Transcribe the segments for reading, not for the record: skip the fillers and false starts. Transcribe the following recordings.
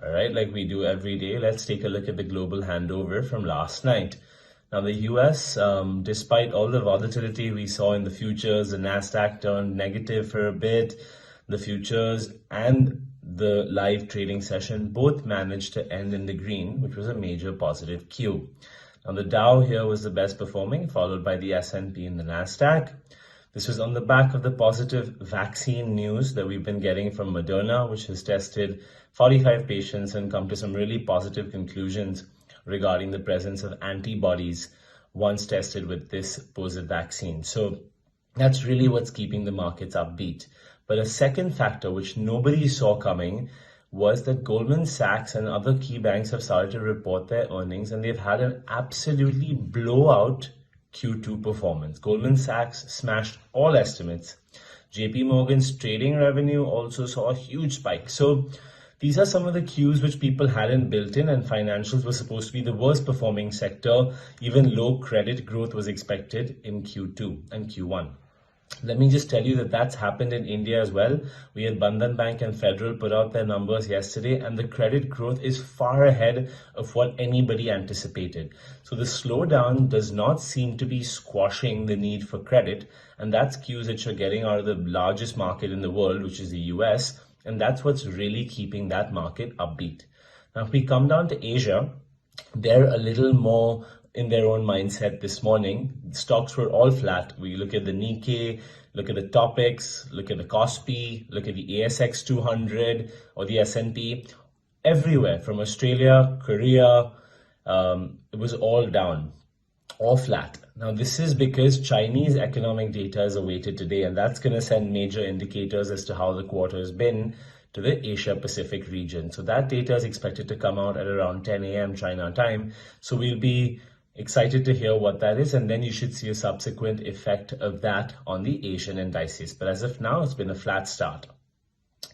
All right, like we do every day, let's take a look at the global handover from last night. Now, the US, despite all the volatility we saw in the futures, the Nasdaq turned negative for a bit. The futures and the live trading session both managed to end in the green, which was a major positive cue. Now, the Dow here was the best performing, followed by the S&P and the Nasdaq. This was on the back of the positive vaccine news that we've been getting from Moderna, which has tested 45 patients and come to some really positive conclusions regarding the presence of antibodies once tested with this supposed vaccine. So that's really what's keeping the markets upbeat. But a second factor, which nobody saw coming, was that Goldman Sachs and other key banks have started to report their earnings, and they've had an absolutely blowout Q2 performance. Goldman Sachs smashed all estimates. JP Morgan's trading revenue also saw a huge spike. So these are some of the cues which people hadn't built in, and financials were supposed to be the worst performing sector. Even low credit growth was expected in Q2 and Q1. Let me just tell you that that's happened in India as well. We had Bandhan Bank and Federal put out their numbers yesterday, and the credit growth is far ahead of what anybody anticipated. So the slowdown does not seem to be squashing the need for credit, and that's cues that you're getting out of the largest market in the world, which is the US, and that's what's really keeping that market upbeat. Now, if we come down to Asia, they're a little more in their own mindset this morning. Stocks were all flat. We look at the Nikkei, look at the TOPIX, look at the KOSPI, look at the ASX 200 or the S&P. Everywhere from Australia, Korea, it was all down, all flat. Now, this is because Chinese economic data is awaited today, and that's going to send major indicators as to how the quarter has been to the Asia Pacific region. So that data is expected to come out at around 10 a.m. China time. So we'll be excited to hear what that is, and then you should see a subsequent effect of that on the Asian indices. But as of now, it's been a flat start.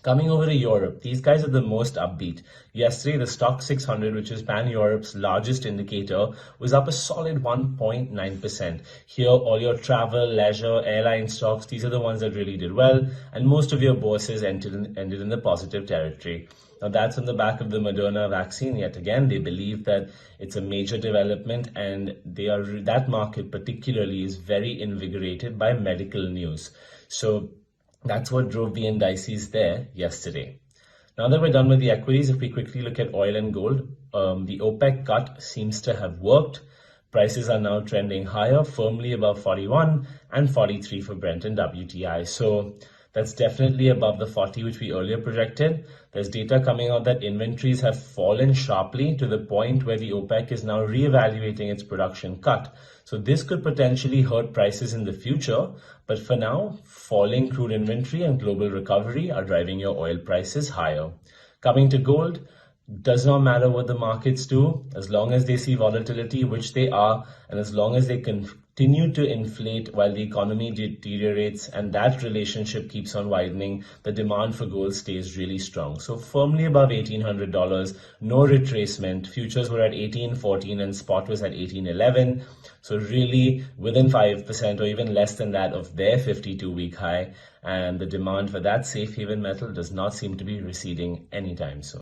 Coming over to Europe, these guys are the most upbeat. Yesterday, the Stoxx 600, which is Pan-Europe's largest indicator, was up a solid 1.9%. Here, all your travel, leisure, airline stocks, these are the ones that really did well, and most of your bourses ended in the positive territory. Now, that's on the back of the Moderna vaccine. Yet again, they believe that it's a major development, and that market particularly is very invigorated by medical news. So that's what drove the indices there yesterday. Now that we're done with the equities, if we quickly look at oil and gold, the OPEC cut seems to have worked. Prices are now trending higher, firmly above 41 and 43 for Brent and WTI. So that's definitely above the 40, which we earlier projected. There's data coming out that inventories have fallen sharply to the point where the OPEC is now reevaluating its production cut. So this could potentially hurt prices in the future. But for now, falling crude inventory and global recovery are driving your oil prices higher. Coming to gold, does not matter what the markets do, as long as they see volatility, which they are, and as long as they continue to inflate while the economy deteriorates and that relationship keeps on widening, the demand for gold stays really strong. So firmly above $1,800, no retracement. Futures were at 18.14 and spot was at 18.11. So really within 5% or even less than that of their 52-week high. And the demand for that safe haven metal does not seem to be receding anytime soon.